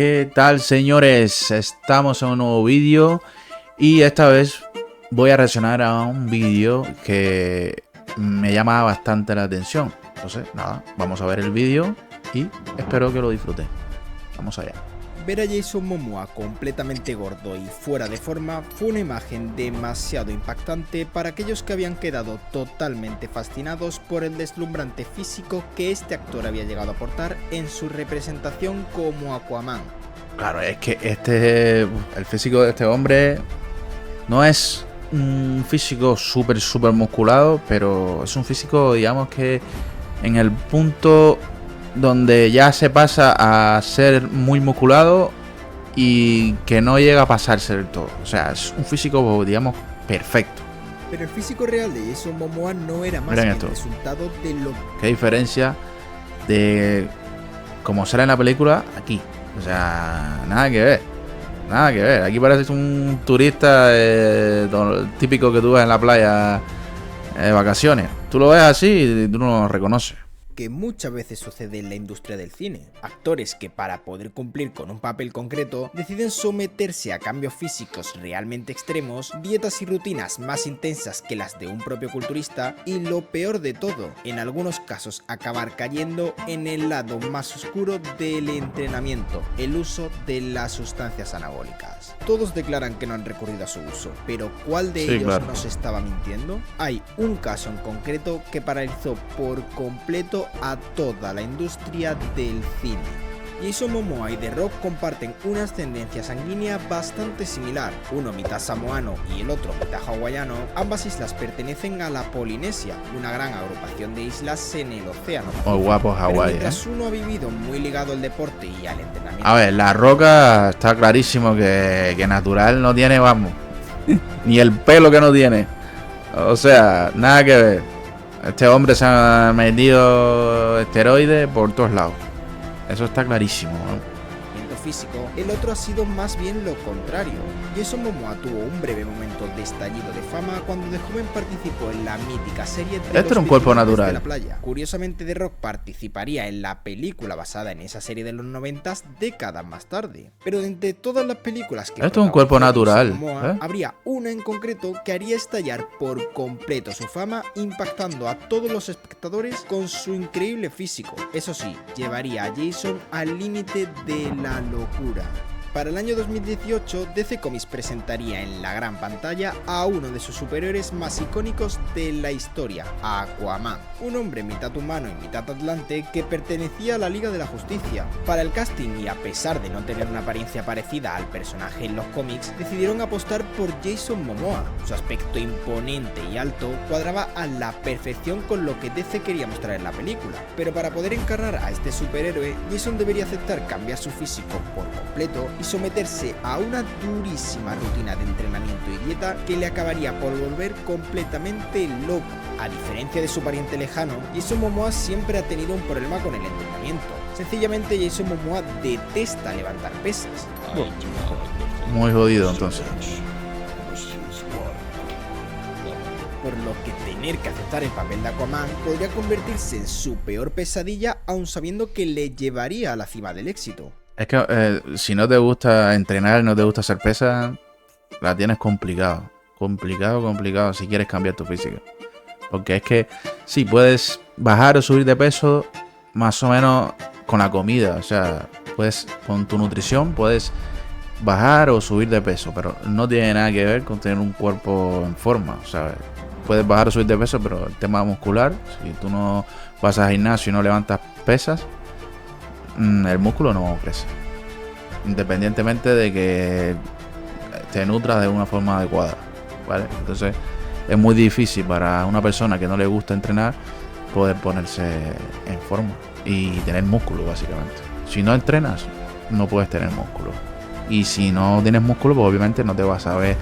¿Qué tal, señores? Estamos en un nuevo vídeo y esta vez voy a reaccionar a un vídeo que me llama bastante la atención. Entonces, nada, vamos a ver el vídeo y espero que lo disfruten. Vamos allá. Ver a Jason Momoa completamente gordo y fuera de forma fue una imagen demasiado impactante para aquellos que habían quedado totalmente fascinados por el deslumbrante físico que este actor había llegado a aportar en su representación como Aquaman. Claro, es que el físico de este hombre no es un físico súper musculado, pero es un físico, digamos que en el punto donde ya se pasa a ser muy musculado y que no llega a pasarse del todo. O sea, es un físico, digamos, perfecto. Pero el físico real de Jason Momoa no era más Miren que esto. el resultado de lo Qué diferencia de como sale en la película aquí. O sea, nada que ver. Nada que ver. Aquí pareces un turista típico que tú ves en la playa de vacaciones. Tú lo ves así y tú no lo reconoces. que muchas veces sucede en la industria del cine. Actores que para poder cumplir con un papel concreto deciden someterse a cambios físicos realmente extremos, dietas y rutinas más intensas que las de un propio culturista y lo peor de todo, en algunos casos acabar cayendo en el lado más oscuro del entrenamiento, el uso de las sustancias anabólicas. Todos declaran que no han recurrido a su uso, pero ¿cuál de ellos claro, nos estaba mintiendo? Hay un caso en concreto que paralizó por completo a toda la industria del cine. Jason Momoa y The Rock comparten una ascendencia sanguínea bastante similar, uno mitad samoano y el otro mitad hawaiano. Ambas islas pertenecen a la Polinesia, una gran agrupación de islas en el océano. Muy guapo Pero Hawái, mientras uno ha vivido muy ligado al deporte y al entrenamiento. A ver, La Roca está clarísimo que natural no tiene, vamos. Ni el pelo que no tiene. O sea, nada que ver. Este hombre se ha metido esteroides por todos lados. Eso está clarísimo, ¿no? Físico, el otro ha sido más bien lo contrario. Jason Momoa tuvo un breve momento de estallido de fama cuando de joven participó en la mítica serie de Esto era un cuerpo Vigilantes natural. de la playa. Curiosamente, The Rock participaría en la película basada en esa serie de los 90 décadas más tarde. Pero de entre todas las películas que Esto es un cuerpo protagonizó natural, Jason Momoa, ¿eh? habría una en concreto que haría estallar por completo su fama, impactando a todos los espectadores con su increíble físico. Eso sí, llevaría a Jason al límite de la locura. Para el año 2018, DC Comics presentaría en la gran pantalla a uno de sus superhéroes más icónicos de la historia, a Aquaman, un hombre mitad humano y mitad atlante que pertenecía a la Liga de la Justicia. Para el casting y a pesar de no tener una apariencia parecida al personaje en los cómics, decidieron apostar por Jason Momoa. Su aspecto imponente y alto cuadraba a la perfección con lo que DC quería mostrar en la película, pero para poder encarnar a este superhéroe, Jason debería aceptar cambiar su físico por completo y someterse a una durísima rutina de entrenamiento y dieta que le acabaría por volver completamente loco. A diferencia de su pariente lejano, Jason Momoa siempre ha tenido un problema con el entrenamiento. Sencillamente Jason Momoa detesta levantar pesas. Muy jodido, entonces. Por lo que tener que aceptar el papel de Aquaman podría convertirse en su peor pesadilla, aun sabiendo que le llevaría a la cima del éxito. Es que si no te gusta entrenar, no te gusta hacer pesas, la tienes complicado. Complicado si quieres cambiar tu físico. Porque es que sí, puedes bajar o subir de peso más o menos con la comida. O sea, puedes con tu nutrición puedes bajar o subir de peso, pero no tiene nada que ver con tener un cuerpo en forma. O sea, puedes bajar o subir de peso, pero el tema muscular, si tú no vas al gimnasio y no levantas pesas, el músculo no crece, independientemente de que te nutras de una forma adecuada, ¿vale? Entonces es muy difícil para una persona que no le gusta entrenar poder ponerse en forma y tener músculo, básicamente. Si no entrenas, no puedes tener músculo. Y si no tienes músculo, pues obviamente no te vas a ver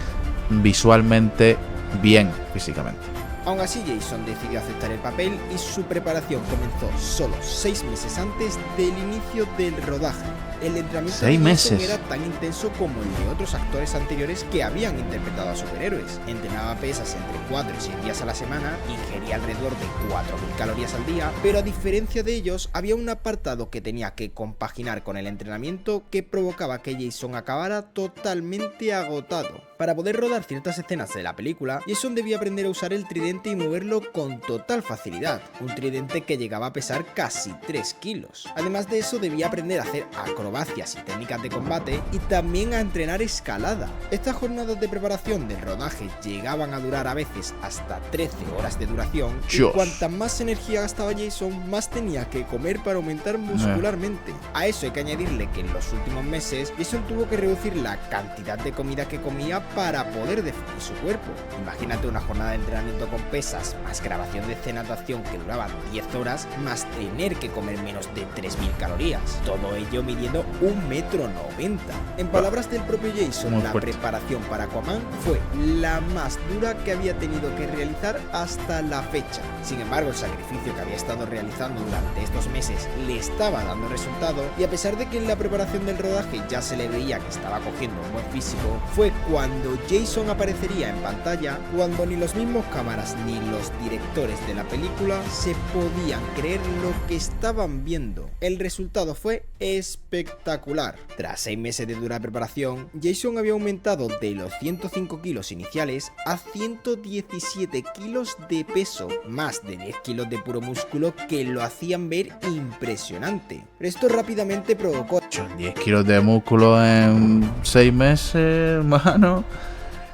visualmente bien físicamente. Aún así, Jason decidió aceptar el papel y su preparación comenzó solo 6 meses antes del inicio del rodaje. El entrenamiento 6 de Jason meses. era tan intenso como el de otros actores anteriores que habían interpretado a superhéroes. Entrenaba pesas entre 4 y 6 días a la semana, ingería alrededor de 4.000 calorías al día, pero a diferencia de ellos, había un apartado que tenía que compaginar con el entrenamiento que provocaba que Jason acabara totalmente agotado. Para poder rodar ciertas escenas de la película, Jason debía aprender a usar el tridente y moverlo con total facilidad, un tridente que llegaba a pesar casi 3 kilos. Además de eso, debía aprender a hacer acrobacias y técnicas de combate y también a entrenar escalada. Estas jornadas de preparación del rodaje llegaban a durar a veces hasta 13 horas de duración, y cuanta más energía gastaba Jason, más tenía que comer para aumentar muscularmente. A eso hay que añadirle que en los últimos meses, Jason tuvo que reducir la cantidad de comida que comía para poder definir su cuerpo. Imagínate una jornada de entrenamiento con pesas, más grabación de escenas de acción que duraban 10 horas, más tener que comer menos de 3.000 calorías. Todo ello midiendo 1,90 m. En palabras del propio Jason, la preparación para Aquaman fue la más dura que había tenido que realizar hasta la fecha. Sin embargo, el sacrificio que había estado realizando durante estos meses le estaba dando resultado, y a pesar de que en la preparación del rodaje ya se le veía que estaba cogiendo un buen físico, fue cuando Jason aparecería en pantalla cuando ni los mismos cámaras ni los directores de la película se podían creer lo que estaban viendo. El resultado fue espectacular. Tras 6 meses de dura preparación, Jason había aumentado de los 105 kilos iniciales a 117 kilos de peso, más de 10 kilos de puro músculo que lo hacían ver impresionante. Pero esto rápidamente provocó 10 kilos de músculo en 6 meses, hermano.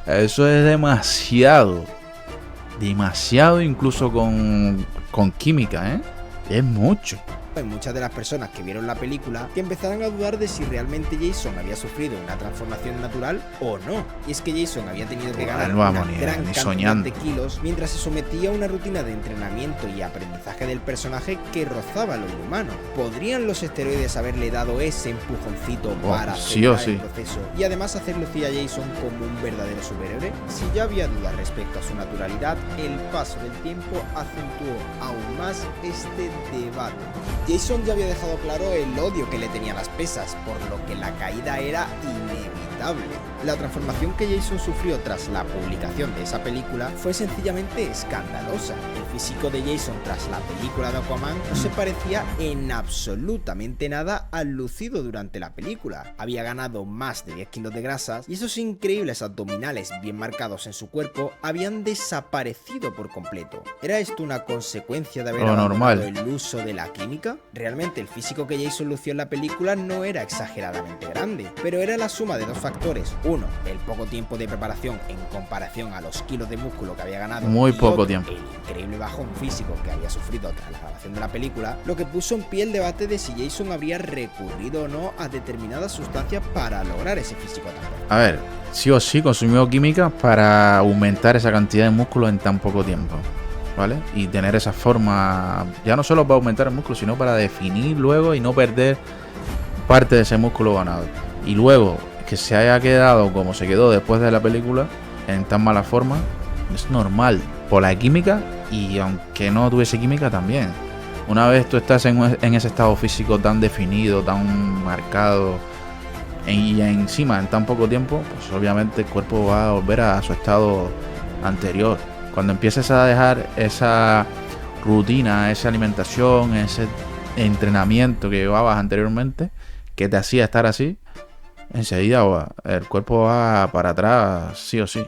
Eso es demasiado. Demasiado, incluso con química, ¿eh? Es mucho. en muchas de las personas que vieron la película que empezaran a dudar de si realmente Jason había sufrido una transformación natural o no. Y es que Jason había tenido que ganar una gran cantidad de kilos mientras se sometía a una rutina de entrenamiento y aprendizaje del personaje que rozaba lo inhumano. ¿Podrían los esteroides haberle dado ese empujoncito para acelerar el proceso y además hacer lucir a Jason como un verdadero superhéroe? Si ya había dudas respecto a su naturalidad, el paso del tiempo acentuó aún más este debate. Jason ya había dejado claro el odio que le tenía a las pesas, por lo que la caída era inevitable. La transformación que Jason sufrió tras la publicación de esa película fue sencillamente escandalosa. El físico de Jason tras la película de Aquaman no se parecía en absolutamente nada al lucido durante la película. Había ganado más de 10 kilos de grasas y esos increíbles abdominales bien marcados en su cuerpo habían desaparecido por completo. ¿Era esto una consecuencia de haber abandonado el uso de la química? Realmente el físico que Jason lució en la película no era exageradamente grande, pero era la suma de dos factores. Uno, el poco tiempo de preparación en comparación a los kilos de músculo que había ganado. Muy poco tiempo. El increíble bajón físico que había sufrido tras la grabación de la película, lo que puso en pie el debate de si Jason habría recurrido o no a determinadas sustancias para lograr ese físico tan perfecto. A ver, sí o sí consumió químicas para aumentar esa cantidad de músculo en tan poco tiempo, ¿vale? Y tener esa forma, ya no solo para aumentar el músculo, sino para definir luego y no perder parte de ese músculo ganado. Y luego que se haya quedado como se quedó después de la película, en tan mala forma, es normal, por la química, y aunque no tuviese química también. Una vez tú estás en ese estado físico tan definido, tan marcado, y encima en tan poco tiempo, pues obviamente el cuerpo va a volver a su estado anterior. Cuando empieces a dejar esa rutina, esa alimentación, ese entrenamiento que llevabas anteriormente, que te hacía estar así, enseguida el cuerpo va para atrás sí o sí.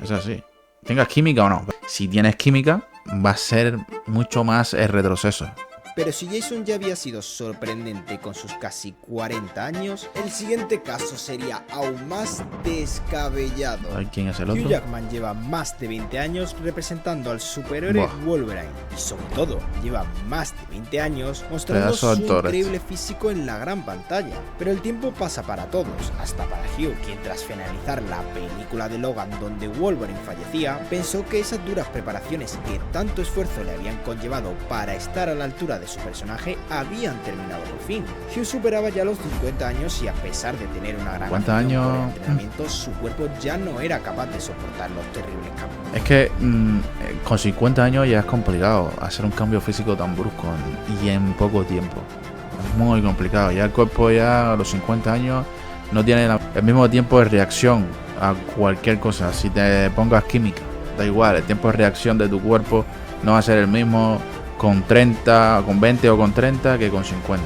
Es así. Tengas química o no. Si tienes química, va a ser mucho más el retroceso. Pero si Jason ya había sido sorprendente con sus casi 40 años, el siguiente caso sería aún más descabellado. ¿Quién es el otro? Hugh Jackman lleva más de 20 años representando al superhéroe Wolverine. Y sobre todo, lleva más de 20 años mostrando su increíble físico en la gran pantalla. Pero el tiempo pasa para todos, hasta para Hugh, quien tras finalizar la película de Logan donde Wolverine fallecía, pensó que esas duras preparaciones que tanto esfuerzo le habían conllevado para estar a la altura de su personaje habían terminado por fin. Hugh superaba ya los 50 años y a pesar de tener una gran entrenamiento, su cuerpo ya no era capaz de soportar los terribles cambios. Es que con 50 años ya es complicado hacer un cambio físico tan brusco y en poco tiempo. Es muy complicado. Ya el cuerpo ya a los 50 años no tiene el mismo tiempo de reacción a cualquier cosa. Si te pongas química, da igual, el tiempo de reacción de tu cuerpo no va a ser el mismo con 30, con 20 o con 30 que con 50.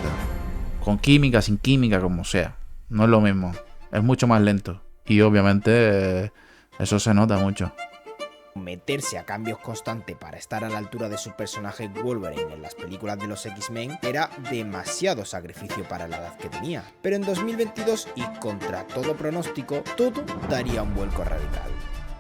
Con química, sin química, como sea. No es lo mismo. Es mucho más lento. Y obviamente eso se nota mucho. Meterse a cambios constantes para estar a la altura de su personaje Wolverine en las películas de los X-Men era demasiado sacrificio para la edad que tenía. Pero en 2022 y contra todo pronóstico, todo daría un vuelco radical.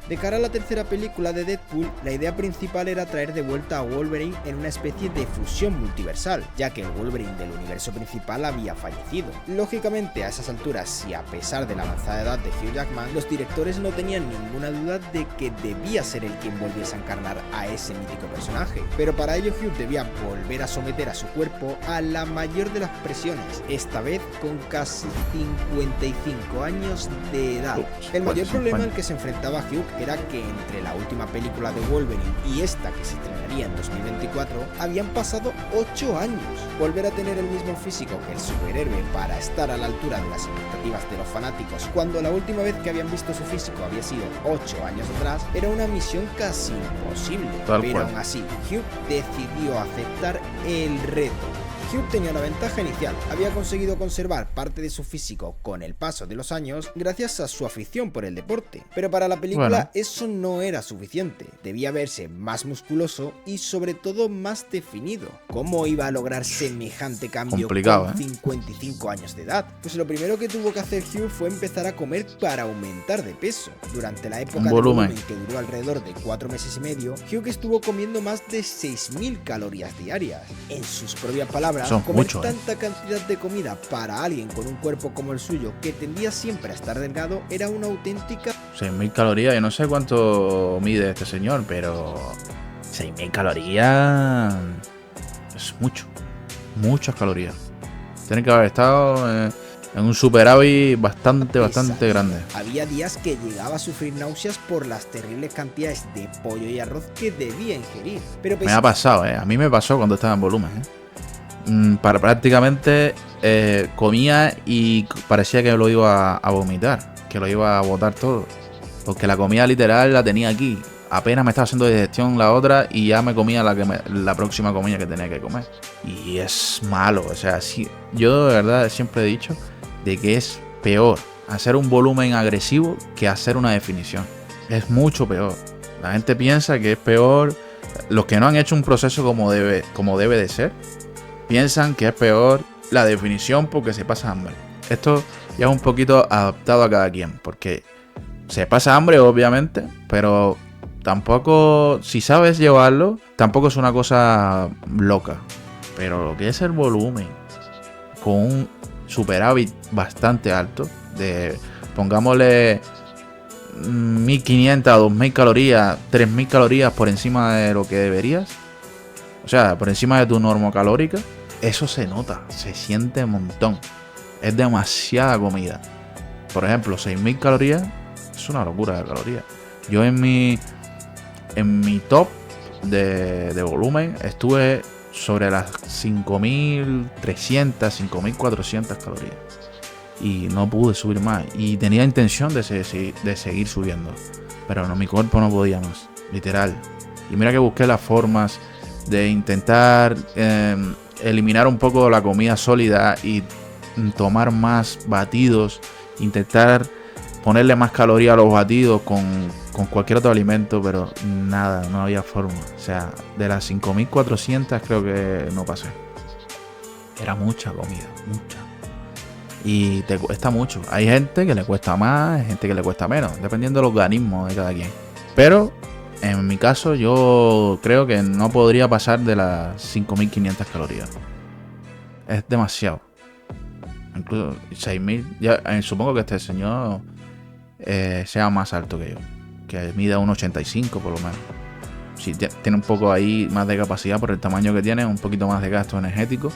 De cara a la tercera película de Deadpool, la idea principal era traer de vuelta a Wolverine en una especie de fusión multiversal, ya que el Wolverine del universo principal había fallecido. Lógicamente, a esas alturas, y a pesar de la avanzada edad de Hugh Jackman, los directores no tenían ninguna duda de que debía ser él quien volviese a encarnar a ese mítico personaje. Pero para ello Hugh debía volver a someter a su cuerpo a la mayor de las presiones, esta vez con casi 55 años de edad. El mayor problema al que se enfrentaba Hugh era que entre la última película de Wolverine y esta que se estrenaría en 2024 habían pasado 8 años. Volver a tener el mismo físico que el superhéroe para estar a la altura de las expectativas de los fanáticos cuando la última vez que habían visto su físico había sido 8 años atrás era una misión casi imposible. Pero aún así, Hugh decidió aceptar el reto. Hugh tenía una ventaja inicial, había conseguido conservar parte de su físico con el paso de los años gracias a su afición por el deporte, pero para la película eso no era suficiente, debía verse más musculoso y sobre todo más definido. ¿Cómo iba a lograr semejante cambio con 55 años de edad? Pues lo primero que tuvo que hacer Hugh fue empezar a comer para aumentar de peso. Durante la época de volumen que duró alrededor de 4 meses y medio, Hugh estuvo comiendo más de 6.000 calorías diarias. En sus propias palabras, comer tanta cantidad de comida para alguien con un cuerpo como el suyo que tendía siempre a estar delgado era una auténtica... 6.000 calorías, yo no sé cuánto mide este señor, pero 6.000 calorías es mucho, muchas calorías. Tiene que haber estado en un superávit bastante grande. Había días que llegaba a sufrir náuseas por las terribles cantidades de pollo y arroz que debía ingerir. Pero me ha pasado, a mí me pasó cuando estaba en volumen, Para prácticamente comía y parecía que lo iba a vomitar, que lo iba a botar todo, porque la comida literal la tenía aquí, apenas me estaba haciendo digestión la otra y ya me comía la próxima comida que tenía que comer, y es malo, o sea, sí, yo de verdad siempre he dicho de que es peor hacer un volumen agresivo que hacer una definición, es mucho peor. La gente piensa que es peor, los que no han hecho un proceso como debe de ser, piensan que es peor la definición porque se pasa hambre. Esto ya es un poquito adaptado a cada quien, porque se pasa hambre obviamente, pero tampoco, si sabes llevarlo, tampoco es una cosa loca. Pero lo que es el volumen, con un superávit bastante alto, de pongámosle 1.500, 2.000 calorías, 3.000 calorías por encima de lo que deberías, o sea, por encima de tu norma calórica, eso se nota, se siente un montón. Es demasiada comida. Por ejemplo, 6.000 calorías es una locura de calorías. Yo en mi top de volumen estuve sobre las 5.300, 5.400 calorías. Y no pude subir más. Y tenía intención de seguir subiendo. Pero no, mi cuerpo no podía más. Literal. Y mira que busqué las formas de intentar eliminar un poco la comida sólida y tomar más batidos, intentar ponerle más calorías a los batidos con cualquier otro alimento, pero nada, no había forma. O sea, de las 5.400 creo que no pasé. Era mucha comida, mucha. Y te cuesta mucho. Hay gente que le cuesta más, hay gente que le cuesta menos, dependiendo del organismo de cada quien. Pero en mi caso, yo creo que no podría pasar de las 5.500 calorías. Es demasiado. Incluso 6.000. Ya, supongo que este señor sea más alto que yo. Que mida 1,85 por lo menos. Sí, tiene un poco ahí más de capacidad por el tamaño que tiene, un poquito más de gasto energético.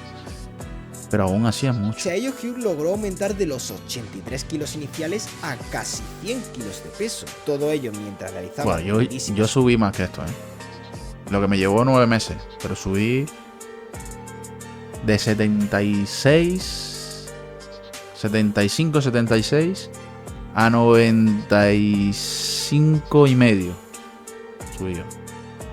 Pero aún así es mucho. A ello Hugh logró aumentar de los 83 kilos iniciales a casi 100 kilos de peso. Todo ello mientras realizaba... Bueno, yo subí más que esto, Lo que me llevó 9 meses. Pero subí de 75, 76 a 95,5 subió.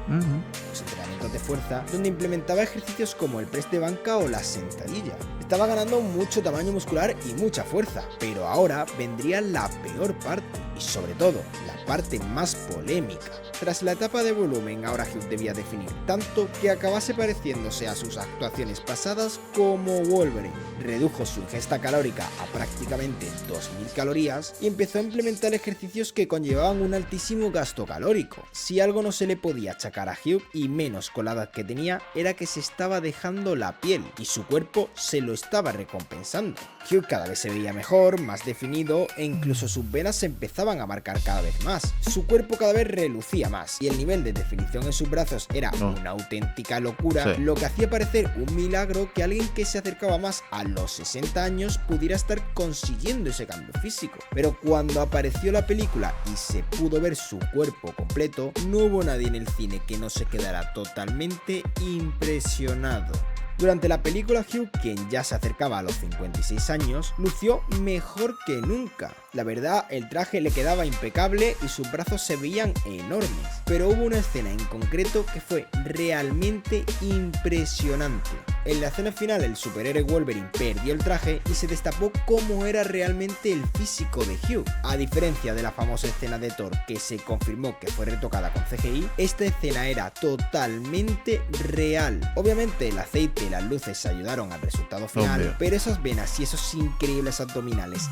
Los entrenamientos de fuerza, donde implementaba ejercicios como el press de banca o la sentadilla. Estaba ganando mucho tamaño muscular y mucha fuerza, pero ahora vendría la peor parte, y sobre todo, la parte más polémica. Tras la etapa de volumen, ahora Hugh debía definir tanto que acabase pareciéndose a sus actuaciones pasadas como Wolverine. Redujo su ingesta calórica a prácticamente 2000 calorías y empezó a implementar ejercicios que conllevaban un altísimo gasto calórico. Si algo no se le podía achacar a Hugh, y menos con la edad que tenía, era que se estaba dejando la piel y su cuerpo se lo estaba recompensando. Hugh cada vez se veía mejor, más definido e incluso sus venas se empezaban a marcar cada vez más. Su cuerpo cada vez relucía más y el nivel de definición en sus brazos era una auténtica locura, lo que hacía parecer un milagro que alguien que se acercaba más a los 60 años pudiera estar consiguiendo ese cambio físico. Pero cuando apareció la película y se pudo ver su cuerpo completo, no hubo nadie en el cine que no se quedara totalmente impresionado. Durante la película, Hugh, quien ya se acercaba a los 56 años, lució mejor que nunca. La verdad, el traje le quedaba impecable y sus brazos se veían enormes. Pero hubo una escena en concreto que fue realmente impresionante. En la escena final, el superhéroe Wolverine perdió el traje y se destapó cómo era realmente el físico de Hugh. A diferencia de la famosa escena de Thor, que se confirmó que fue retocada con CGI, esta escena era totalmente real. Obviamente el aceite y las luces ayudaron al resultado final, obvio, pero esas venas y esos increíbles abdominales...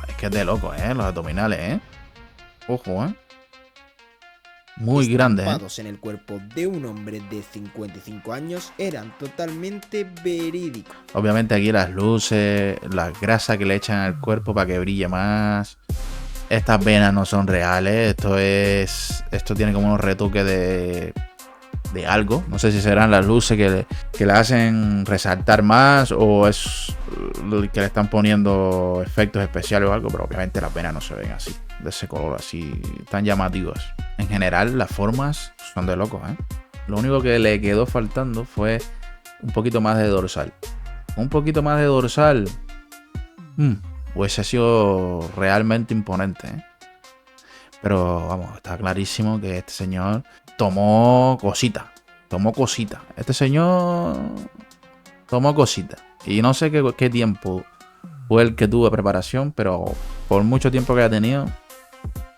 Es que es de loco, los abdominales, ojo, muy grandes, en el cuerpo de un hombre de 55 años eran totalmente verídicos. Obviamente aquí las luces, la grasa que le echan al cuerpo para que brille más. Estas venas no son reales, esto tiene como unos retoques de algo. No sé si serán las luces que la hacen resaltar más o es que le están poniendo efectos especiales o algo, pero obviamente las venas no se ven así, de ese color así, tan llamativas. En general las formas son de locos, Lo único que le quedó faltando fue un poquito más de dorsal. Un poquito más de dorsal hubiese sido realmente imponente, Pero vamos, está clarísimo que este señor tomó cosita. Este señor tomó cosita. Y no sé qué tiempo fue el que tuvo de preparación, pero por mucho tiempo que ha tenido,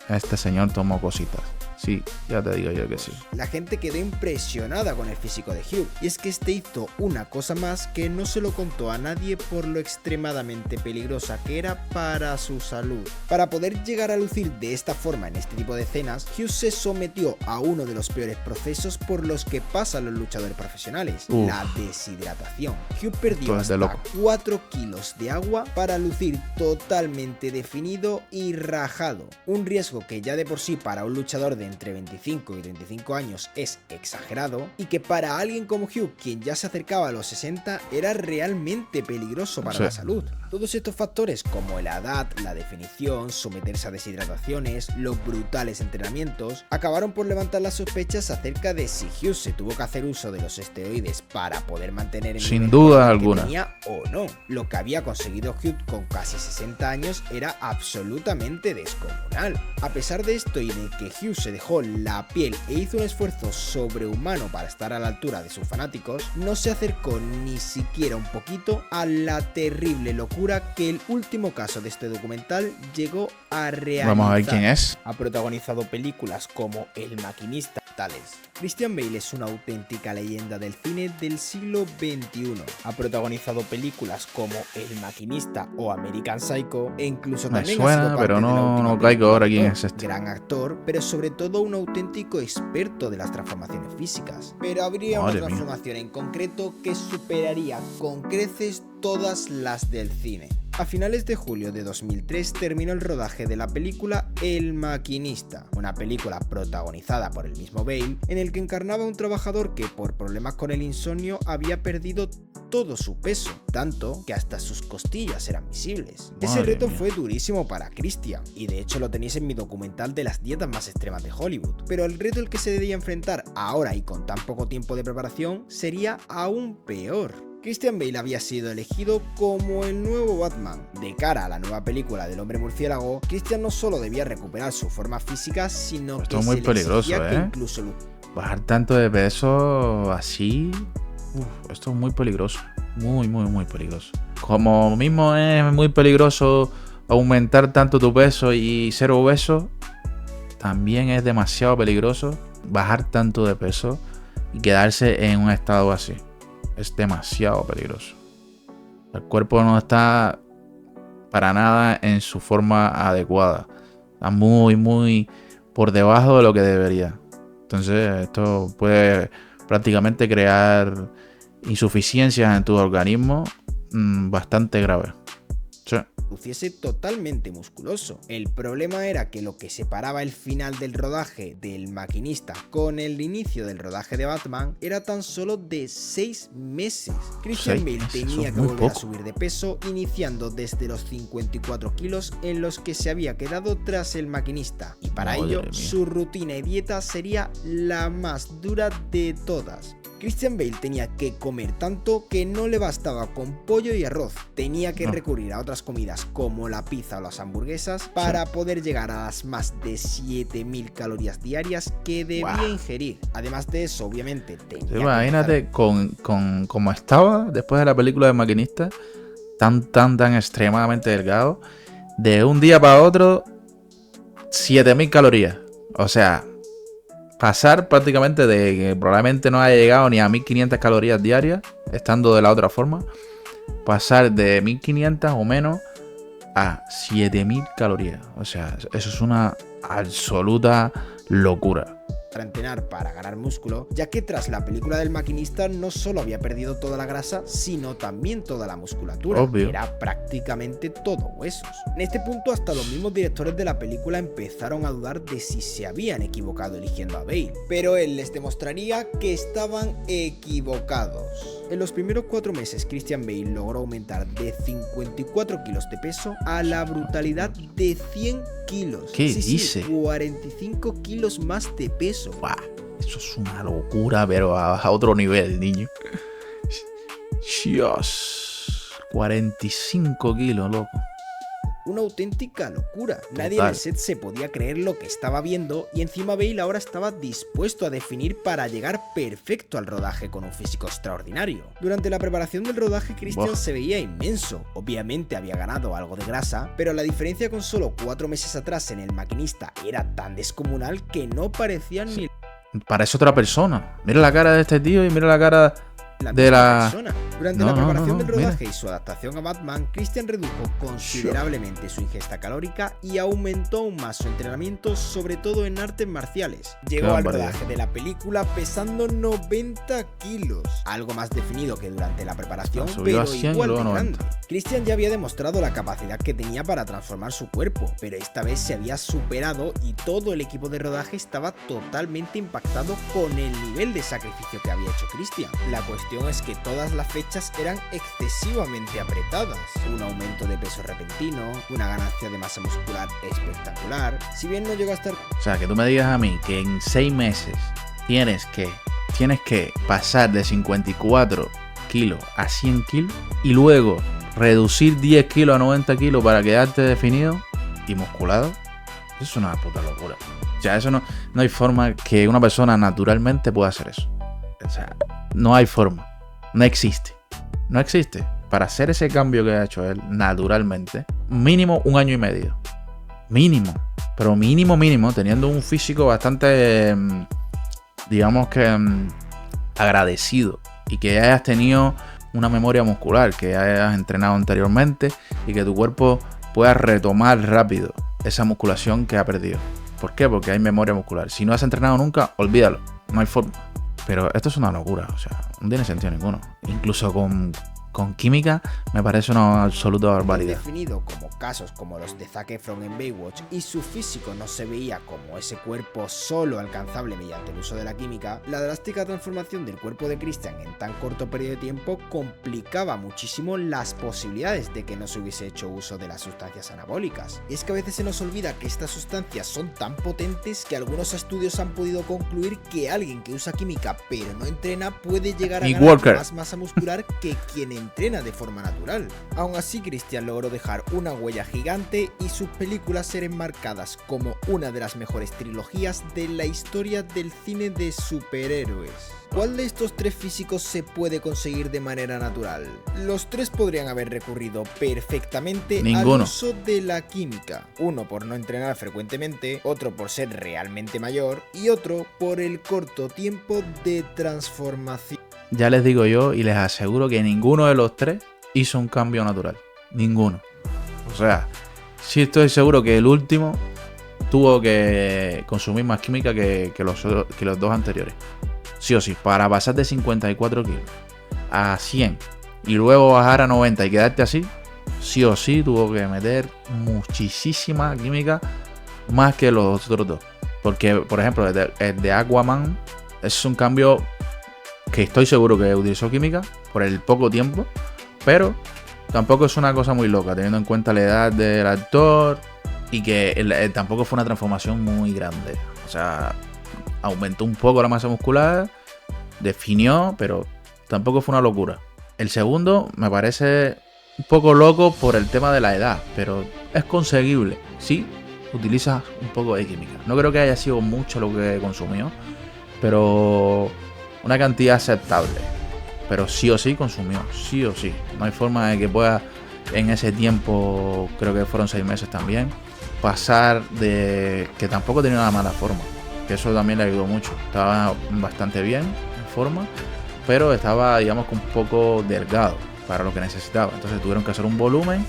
este señor tomó cositas. Sí, ya te digo yo que sí. La gente quedó impresionada con el físico de Hugh, y es que este hizo una cosa más que no se lo contó a nadie por lo extremadamente peligrosa que era para su salud. Para poder llegar a lucir de esta forma en este tipo de escenas, Hugh se sometió a uno de los peores procesos por los que pasan los luchadores profesionales, la deshidratación. Hugh perdió hasta 4 kilos de agua para lucir totalmente definido y rajado, un riesgo que ya de por sí para un luchador de entre 25 y 35 años es exagerado, y que para alguien como Hugh, quien ya se acercaba a los 60, era realmente peligroso para la salud. Todos estos factores como la edad, la definición, someterse a deshidrataciones, los brutales entrenamientos, acabaron por levantar las sospechas acerca de si Hugh se tuvo que hacer uso de los esteroides para poder mantener el sin duda alguna que tenía o no. Lo que había conseguido Hugh con casi 60 años era absolutamente descomunal. A pesar de esto y de que Hugh se dejó la piel e hizo un esfuerzo sobrehumano para estar a la altura de sus fanáticos, no se acercó ni siquiera un poquito a la terrible locura que el último caso de este documental llegó a realizar. Vamos a ver quién es. Ha protagonizado películas como El Maquinista, tales. Christian Bale es una auténtica leyenda del cine del siglo XXI. Ha protagonizado películas como El Maquinista o American Psycho, e incluso también suena, ha sido parte pero de la no última caigo ahora película quién de es este. Gran actor, pero sobre todo un auténtico experto de las transformaciones físicas. Pero habría una transformación en concreto que superaría con creces todas las del cine. A finales de julio de 2003 terminó el rodaje de la película El Maquinista, una película protagonizada por el mismo Bale, en el que encarnaba un trabajador que por problemas con el insomnio había perdido todo su peso, tanto que hasta sus costillas eran visibles. Ese reto fue durísimo para Christian, y de hecho lo tenéis en mi documental de las dietas más extremas de Hollywood, pero el reto al que se debía enfrentar ahora y con tan poco tiempo de preparación sería aún peor. Christian Bale había sido elegido como el nuevo Batman. De cara a la nueva película del Hombre Murciélago, Christian no solo debía recuperar su forma física, sino Esto que es muy se le peligroso, exigía que incluso bajar tanto de peso así, esto es muy peligroso, muy peligroso. Como mismo es muy peligroso aumentar tanto tu peso y ser obeso, también es demasiado peligroso bajar tanto de peso y quedarse en un estado así. Es demasiado peligroso. El cuerpo no está para nada en su forma adecuada. Está muy por debajo de lo que debería. Entonces esto puede prácticamente crear insuficiencias en tu organismo bastante graves. Sí. Luciese totalmente musculoso. El problema era que lo que separaba el final del rodaje del Maquinista con el inicio del rodaje de Batman era tan solo de 6 meses. Christian Bale tenía que volver a subir de peso, iniciando desde los 54 kilos en los que se había quedado tras el Maquinista, y para ello su rutina y dieta sería la más dura de todas. Christian Bale tenía que comer tanto que no le bastaba con pollo y arroz. Tenía que recurrir a otras comidas como la pizza o las hamburguesas para poder llegar a las más de 7000 calorías diarias que debía ingerir. Además de eso, obviamente, tenía imagínate con como estaba después de la película de Maquinista, tan extremadamente delgado, de un día para otro, 7000 calorías. O sea, pasar prácticamente de que probablemente no haya llegado ni a 1500 calorías diarias, estando de la otra forma, pasar de 1500 o menos a 7000 calorías. O sea, eso es una absoluta locura. Para entrenar para ganar músculo, ya que tras la película del Maquinista no solo había perdido toda la grasa, sino también toda la musculatura. Obvio. Era prácticamente todo huesos. En este punto hasta los mismos directores de la película empezaron a dudar de si se habían equivocado eligiendo a Bale, pero él les demostraría que estaban equivocados. En los primeros 4 meses, Christian Bale logró aumentar de 54 kilos de peso a la brutalidad de 100 kilos. ¿Qué dice? 45 kilos más de peso. Buah, eso es una locura, pero a otro nivel, niño. Dios, 45 kilos, loco. Una auténtica locura. Nadie en el set se podía creer lo que estaba viendo, y encima Bale ahora estaba dispuesto a definir para llegar perfecto al rodaje con un físico extraordinario. Durante la preparación del rodaje, Christian se veía inmenso. Obviamente había ganado algo de grasa, pero la diferencia con solo 4 meses atrás en El Maquinista era tan descomunal que no parecía ni... Parece otra persona. Mira la cara de este tío y mira la cara de la persona. Durante la preparación del rodaje y su adaptación a Batman, Christian redujo considerablemente su ingesta calórica y aumentó aún más su entrenamiento, sobre todo en artes marciales. Llegó al rodaje de la película pesando 90 kilos, algo más definido que durante la preparación, pero igual de grande. Christian ya había demostrado la capacidad que tenía para transformar su cuerpo, pero esta vez se había superado y todo el equipo de rodaje estaba totalmente impactado con el nivel de sacrificio que había hecho Christian. La cuestión es que todas las fechas eran excesivamente apretadas. Un aumento de peso repentino, una ganancia de masa muscular espectacular. Si bien no llegó a estar... O sea, que tú me digas a mí que en 6 meses tienes que pasar de 54 kilos a 100 kilos y luego reducir 10 kilos a 90 kilos para quedarte definido y musculado, eso es una puta locura. O sea, eso no hay forma que una persona naturalmente pueda hacer eso. O sea, no hay forma. No existe. No existe. Para hacer ese cambio que ha hecho él naturalmente, mínimo 1 año y medio. Mínimo. Pero mínimo, teniendo un físico bastante, digamos que agradecido. Y que hayas tenido una memoria muscular, que hayas entrenado anteriormente y que tu cuerpo pueda retomar rápido esa musculación que ha perdido. ¿Por qué? Porque hay memoria muscular. Si no has entrenado nunca, olvídalo. No hay forma. Pero esto es una locura, o sea, no tiene sentido ninguno. Incluso con con química me parece una absoluta barbaridad. Definido como casos como los de Zac Efron en Baywatch y su físico no se veía como ese cuerpo solo alcanzable mediante el uso de la química, la drástica transformación del cuerpo de Christian en tan corto periodo de tiempo complicaba muchísimo las posibilidades de que no se hubiese hecho uso de las sustancias anabólicas. Y es que a veces se nos olvida que estas sustancias son tan potentes que algunos estudios han podido concluir que alguien que usa química pero no entrena puede llegar a ganar más masa muscular que quien entrena de forma natural. Aún así, Christian logró dejar una huella gigante y sus películas ser enmarcadas como una de las mejores trilogías de la historia del cine de superhéroes. ¿Cuál de estos tres físicos se puede conseguir de manera natural? Los tres podrían haber recurrido perfectamente al uso de la química. Uno por no entrenar frecuentemente, otro por ser realmente mayor y otro por el corto tiempo de transformación. Ya les digo yo y les aseguro que ninguno de los tres hizo un cambio natural. Ninguno. O sea, sí estoy seguro que el último tuvo que consumir más química que los dos anteriores. Sí o sí, para pasar de 54 kilos a 100 y luego bajar a 90 y quedarte así, sí o sí tuvo que meter muchísima química más que los otros dos. Porque, por ejemplo, el de Aquaman es un cambio que estoy seguro que utilizó química por el poco tiempo, pero tampoco es una cosa muy loca, teniendo en cuenta la edad del actor y que tampoco fue una transformación muy grande. O sea, aumentó un poco la masa muscular, definió, pero tampoco fue una locura. El segundo me parece un poco loco por el tema de la edad, pero es conseguible si utilizas un poco de química. No creo que haya sido mucho lo que consumió, pero una cantidad aceptable. Pero sí o sí consumió, sí o sí. No hay forma de que pueda en ese tiempo, creo que fueron 6 meses también, pasar de que tampoco tenía una mala forma. Que eso también le ayudó mucho. Estaba bastante bien en forma, pero estaba, digamos, un poco delgado para lo que necesitaba. Entonces tuvieron que hacer un volumen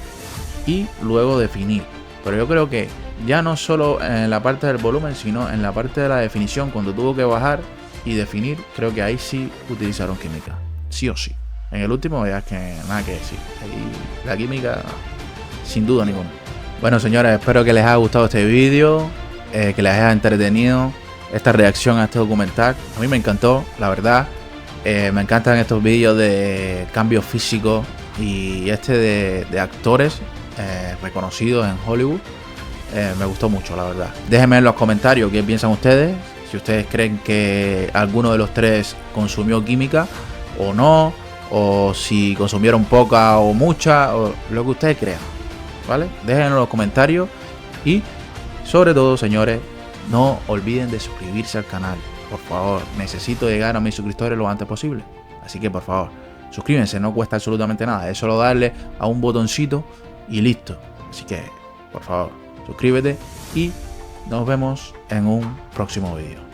y luego definir. Pero yo creo que ya no solo en la parte del volumen, sino en la parte de la definición, cuando tuvo que bajar y definir, creo que ahí sí utilizaron química. Sí o sí. En el último ya es que nada que decir. Ahí la química, sin duda ninguna. Bueno, señores, espero que les haya gustado este vídeo, que les haya entretenido esta reacción a este documental. A mí me encantó, la verdad. Me encantan estos vídeos de cambios físicos y de actores reconocidos en Hollywood. Me gustó mucho, la verdad. Déjenme en los comentarios qué piensan ustedes. Si ustedes creen que alguno de los tres consumió química o no, o si consumieron poca o mucha, o lo que ustedes crean, ¿vale? Déjenlo en los comentarios y, sobre todo, señores, no olviden de suscribirse al canal. Por favor, necesito llegar a mis suscriptores lo antes posible. Así que, por favor, suscríbanse, no cuesta absolutamente nada. Es solo darle a un botoncito y listo. Así que, por favor, suscríbete y nos vemos en un próximo vídeo.